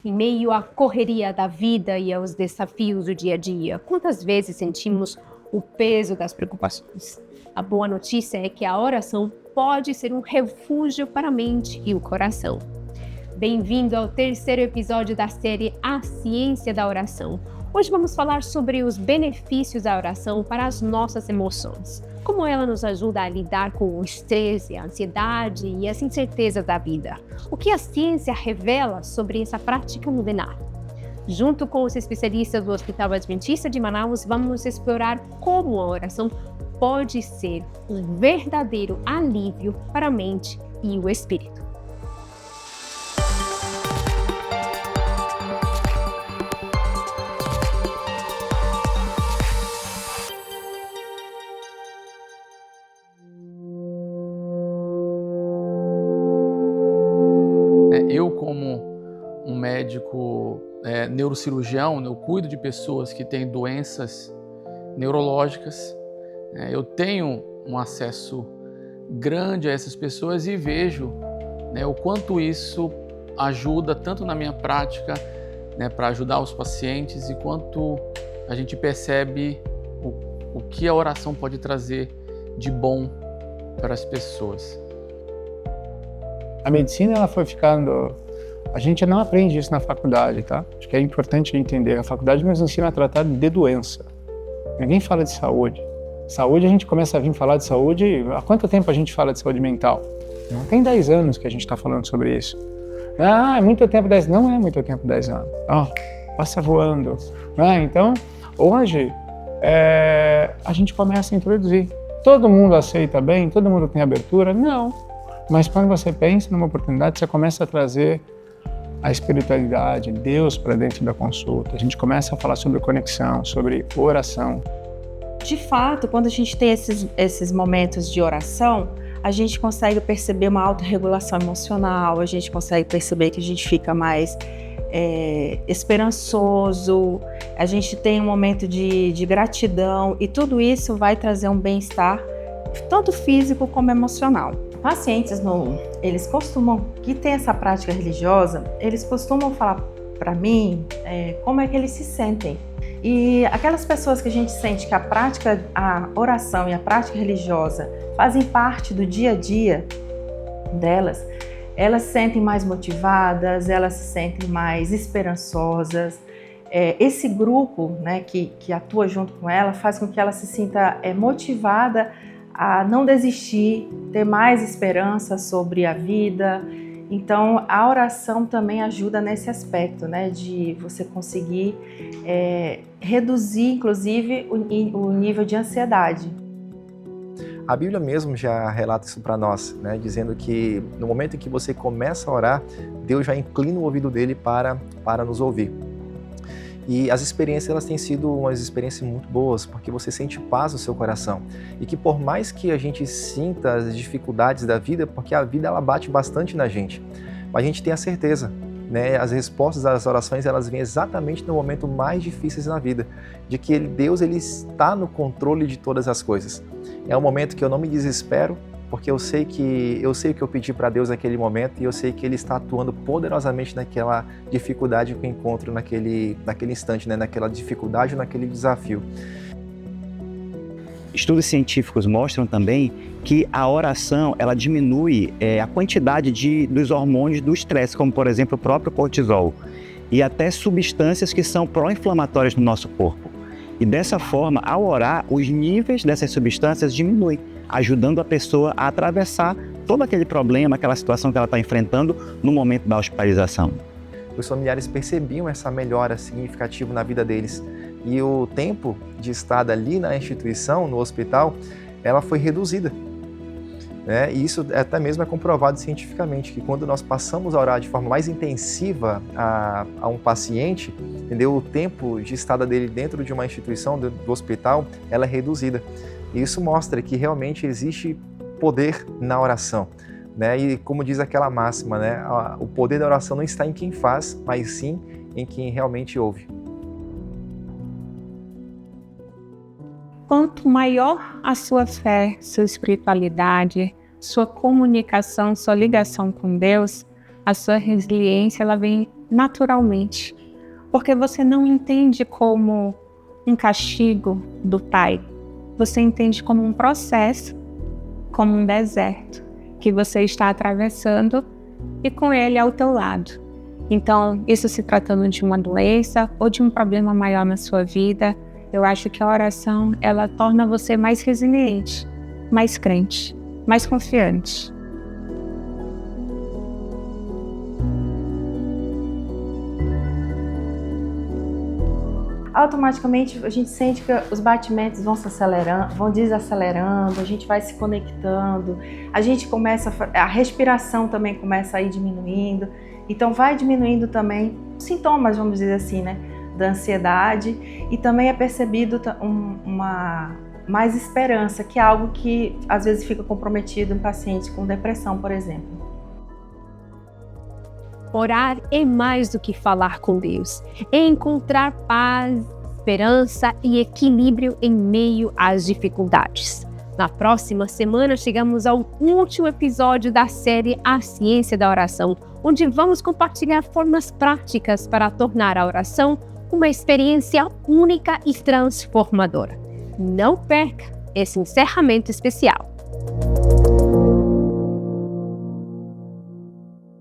Em meio à correria da vida e aos desafios do dia a dia, quantas vezes sentimos o peso das preocupações? A boa notícia é que a oração pode ser um refúgio para a mente e o coração. Bem-vindo ao terceiro episódio da série A Ciência da Oração. Hoje vamos falar sobre os benefícios da oração para as nossas emoções. Como ela nos ajuda a lidar com o estresse, a ansiedade e as incertezas da vida. O que a ciência revela sobre essa prática milenar? Junto com os especialistas do Hospital Adventista de Manaus, vamos explorar como a oração pode ser um verdadeiro alívio para a mente e o espírito. Eu, como um médico neurocirurgião, eu cuido de pessoas que têm doenças neurológicas. Eu tenho um acesso grande a essas pessoas e vejo o quanto isso ajuda tanto na minha prática para ajudar os pacientes e quanto a gente percebe o que a oração pode trazer de bom para as pessoas. A medicina ela foi ficando... A gente não aprende isso na faculdade, tá? Acho que é importante entender. A faculdade nos ensina a tratar de doença. Ninguém fala de saúde. Saúde, a gente começa a vir falar de saúde... Há quanto tempo a gente fala de saúde mental? Não tem 10 anos que a gente está falando sobre isso. Ah, é muito tempo, 10 anos. Não é muito tempo, 10 anos. Passa voando. Então, hoje, a gente começa a introduzir. Todo mundo aceita bem? Todo mundo tem abertura? Não. Mas quando você pensa numa oportunidade, você começa a trazer a espiritualidade, Deus para dentro da consulta. A gente começa a falar sobre conexão, sobre oração. De fato, quando a gente tem esses momentos de oração, a gente consegue perceber uma autorregulação emocional, a gente consegue perceber que a gente fica mais esperançoso, a gente tem um momento de gratidão e tudo isso vai trazer um bem-estar, tanto físico como emocional. Pacientes, eles costumam, que tem essa prática religiosa, eles costumam falar para mim como é que eles se sentem. E aquelas pessoas que a gente sente que a oração e a prática religiosa fazem parte do dia a dia delas, elas se sentem mais motivadas, elas se sentem mais esperançosas. Esse grupo que atua junto com ela faz com que ela se sinta motivada a não desistir, ter mais esperança sobre a vida. Então, a oração também ajuda nesse aspecto, de você conseguir reduzir, inclusive, o nível de ansiedade. A Bíblia mesmo já relata isso para nós, dizendo que no momento em que você começa a orar, Deus já inclina o ouvido dele para nos ouvir. E as experiências elas têm sido umas experiências muito boas, porque você sente paz no seu coração. E que por mais que a gente sinta as dificuldades da vida, porque a vida ela bate bastante na gente, mas a gente tem a certeza, as respostas às orações elas vêm exatamente no momento mais difícil na vida, de que Deus ele está no controle de todas as coisas. É um momento que eu não me desespero, porque eu sei o que eu pedi para Deus naquele momento e eu sei que Ele está atuando poderosamente naquela dificuldade que eu encontro naquele instante, naquela dificuldade ou naquele desafio. Estudos científicos mostram também que a oração ela diminui a quantidade dos hormônios do estresse, como por exemplo o próprio cortisol, e até substâncias que são pró-inflamatórias no nosso corpo. E dessa forma, ao orar, os níveis dessas substâncias diminuem, ajudando a pessoa a atravessar todo aquele problema, aquela situação que ela está enfrentando no momento da hospitalização. Os familiares percebiam essa melhora significativa na vida deles e o tempo de estada ali na instituição, no hospital, ela foi reduzida. E isso até mesmo é comprovado cientificamente, que quando nós passamos a orar de forma mais intensiva a um paciente, o tempo de estada dele dentro de uma instituição, do hospital, ela é reduzida. E isso mostra que realmente existe poder na oração. E como diz aquela máxima, o poder da oração não está em quem faz, mas sim em quem realmente ouve. Quanto maior a sua fé, sua espiritualidade, sua comunicação, sua ligação com Deus, a sua resiliência ela vem naturalmente, porque você não entende como um castigo do Pai, você entende como um processo, como um deserto que você está atravessando e com Ele ao teu lado. Então, isso se tratando de uma doença ou de um problema maior na sua vida, eu acho que a oração, ela torna você mais resiliente, mais crente, mais confiante. Automaticamente a gente sente que os batimentos vão se acelerando, vão desacelerando, a gente vai se conectando, a respiração também começa a ir diminuindo, então vai diminuindo também os sintomas, vamos dizer assim, né, da ansiedade, e também é percebido uma mais esperança, que é algo que às vezes fica comprometido em pacientes com depressão, por exemplo. Orar é mais do que falar com Deus, é encontrar paz, esperança e equilíbrio em meio às dificuldades. Na próxima semana chegamos ao último episódio da série A Ciência da Oração, onde vamos compartilhar formas práticas para tornar a oração uma experiência única e transformadora. Não perca esse encerramento especial.